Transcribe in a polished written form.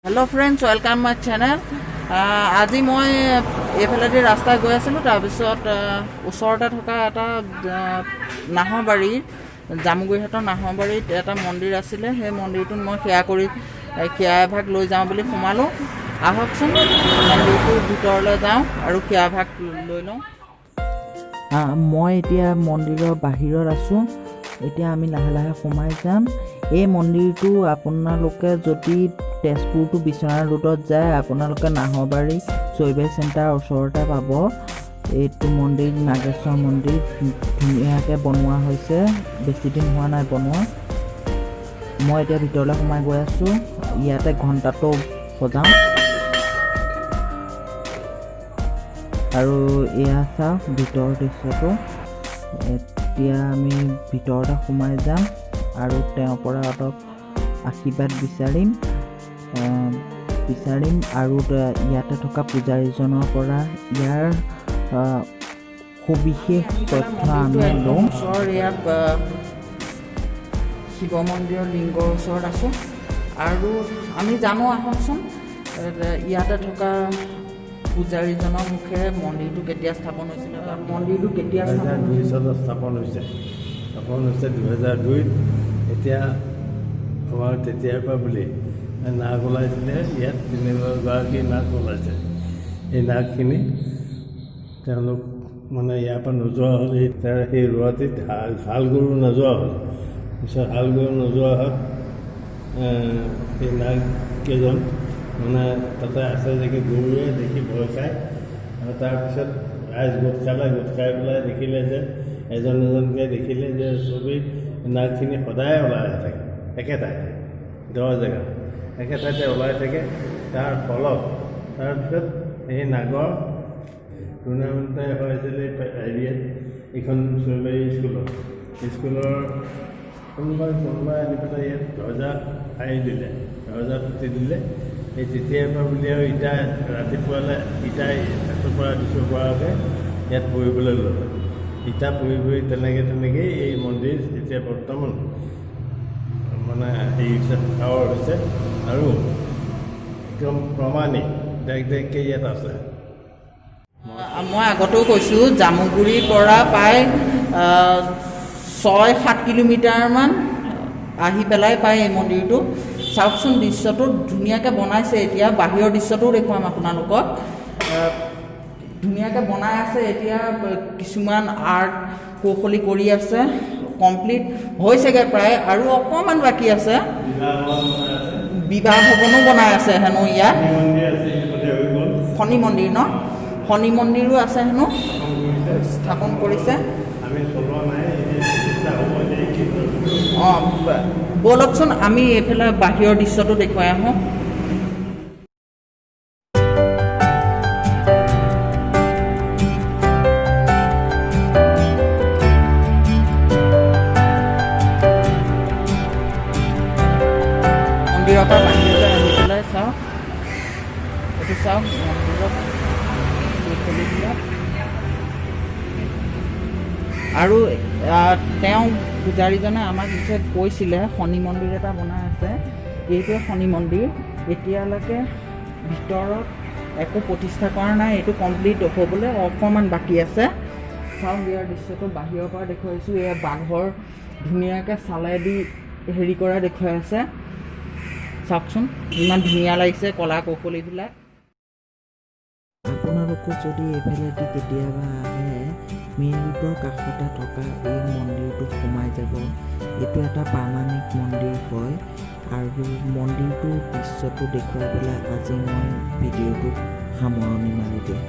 Hello friends welcome my channel आज मैं ये रास्ता गई आसो ऊरते थका नाहबारी जामुगुरीहाट नाहबारीत एट मंदिर आছিলে সেই মন্দিৰটোত मैं সেয়া এভাগ লৈ যাওঁ বুলি সোমালোঁ। আহকচোন মন্দিৰটোৰ ভিতৰলৈ যাওঁ আৰু সেয়া এভাগ লৈ লওঁ। মই এতিয়া মন্দিৰৰ বাহিৰত আছোঁ। এতিয়া আমি লাহে লাহে সোমাই যাম। এই মন্দিৰটো আপোনালোকে যদি তেজপুৰ টু বিশ্বনাথ ৰোডত যায় আপোনালোকে নাহবাৰী চৈবে চেণ্টাৰ ওচৰতে পাব। এইটো মন্দিৰ নাগেশ্বৰ মন্দিৰ ধুনীয়াকৈ বনোৱা হৈছে, বেছি দিন হোৱা নাই বনোৱা। মই এতিয়া ভিতৰলৈ সোমাই গৈ আছোঁ। ইয়াতে ঘণ্টাটো সজাওঁ আৰু এয়া চাওক ভিতৰৰ দৃশ্যটো। এতিয়া আমি ভিতৰতে সোমাই যাম আৰু তেওঁৰ পৰা অলপ আশীৰ্বাদ বিচাৰিম আৰু ইয়াতে থকা পূজাৰীজনৰ পৰা ইয়াৰ সবিশেষ তথ্য আমি লওঁ। ইয়াত শিৱ মন্দিৰৰ লিংগৰ ওচৰত আছোঁ আৰু আমি জানো আহকচোন ইয়াতে থকা পূজাৰীজনৰ মুখেৰে মন্দিৰটো কেতিয়া স্থাপন হৈছিলে। মন্দিৰটো কেতিয়া 2002 চনত স্থাপন হৈছে 2002। এতিয়া আমাৰ তেতিয়াৰ পৰা বুলি নাগ ওলাইছিলে। ইয়াত 3গৰাকী নাগ ওলাইছে। এই নাগখিনি তেওঁলোক মানে ইয়াৰ পৰা নোযোৱা হ'ল। সেই ৰোৱাটিত হাল গৰু নোযোৱা হ'ল। পিছত হাল গৰু নোযোৱা হ'ল এই নাগকেইজন মানে তাতে আছে দেখি গৰুৱে দেখি ভয় খায় আৰু তাৰপিছত ৰাইজ গোট খাই পেলাই দেখিলে যে এজন এজনকৈ দেখিলে যে চবেই নাগখিনি সদায় ওলাই থাকে একেঠাইতে, দহ জেগা একেঠাইতে ওলাই থাকে। তাৰ ফলত তাৰপিছত সেই নাগৰ টুৰ্ণামেণ্টে হৈছিলে হেৰিয়াত এইখন চৰকাৰী স্কুলৰ কোনোবাই আনি পেলাই ইয়াত ধ্বজা আনি দিলে, ধ্বজা পুতি দিলে। এই তেতিয়াৰ পৰা বুলি আৰু ইটা ৰাতিপুৱালৈ ইটাই হাতৰ পৰা দিছোঁ পৰাকৈ ইয়াত পঢ়িবলৈ ল'লে। ইটা পঢ়ি তেনেকৈ এই মন্দিৰ এতিয়া বৰ্তমান মানে হেৰি হৈছে, ডাঙৰ হৈছে আৰু একদম প্ৰমাণিক ডাইৰেক্টকৈ ইয়াত আছে। মই আগতেও কৈছোঁ জামুগুৰিৰ পৰা প্ৰায় 6-7 কিলোমিটাৰমান আহি পেলাই পায় এই মন্দিৰটো। চাওকচোন দৃশ্যটো ধুনীয়াকৈ বনাইছে। এতিয়া বাহিৰৰ দৃশ্যটোও দেখুৱাম আপোনালোকক। ধুনীয়াকৈ বনাই আছে। এতিয়া কিছুমান আৰ্ট কৌশলী কৰি আছে, কমপ্লিট হৈছেগৈ প্ৰায়, আৰু অকণমান বাকী আছে। বিবাহ ভৱনো বনাই আছে হেনো ইয়াত। শনি মন্দিৰ ন, শনি মন্দিৰো আছে হেনো, স্থাপন কৰিছে। ব'লকচোন আমি এইফালে বাহিৰৰ দৃশ্যটো দেখুৱাই আহোঁ। মন্দিৰৰ পৰা বাহিৰলৈ আহি পেলাই চাওক, এইটো চাওক মন্দিৰত আৰু তেওঁ পূজাৰীজনে আমাক কৈছিলে শনি মন্দিৰ এটা বনাই আছে। এইটোৱে শনি মন্দিৰ। এতিয়ালৈকে ভিতৰত একো প্ৰতিষ্ঠা কৰা নাই। এইটো কমপ্লিট হ'বলৈ অকণমান বাকী আছে। চাওক ইয়াৰ দৃশ্যটো বাহিৰৰ পৰা দেখুৱাইছোঁ। এয়া বাঘৰ ধুনীয়াকৈ চালেদি হেৰি কৰা দেখুৱাই আছে। চাওকচোন ইমান ধুনীয়া লাগিছে কলা কৌশলীবিলাক। আপোনালোকে যদি এইফালেদি কেতিয়াবা আহে মেইন ৰোডৰ কাষতে থকা এই মন্দিৰটো সোমাই যাব। এইটো এটা পাৰ্মাণিক মন্দিৰ হয় আৰু মন্দিৰটোৰ দৃশ্যটো দেখুৱাই পেলাই আজি মই ভিডিঅ'টো সামৰণি মাৰি দিওঁ।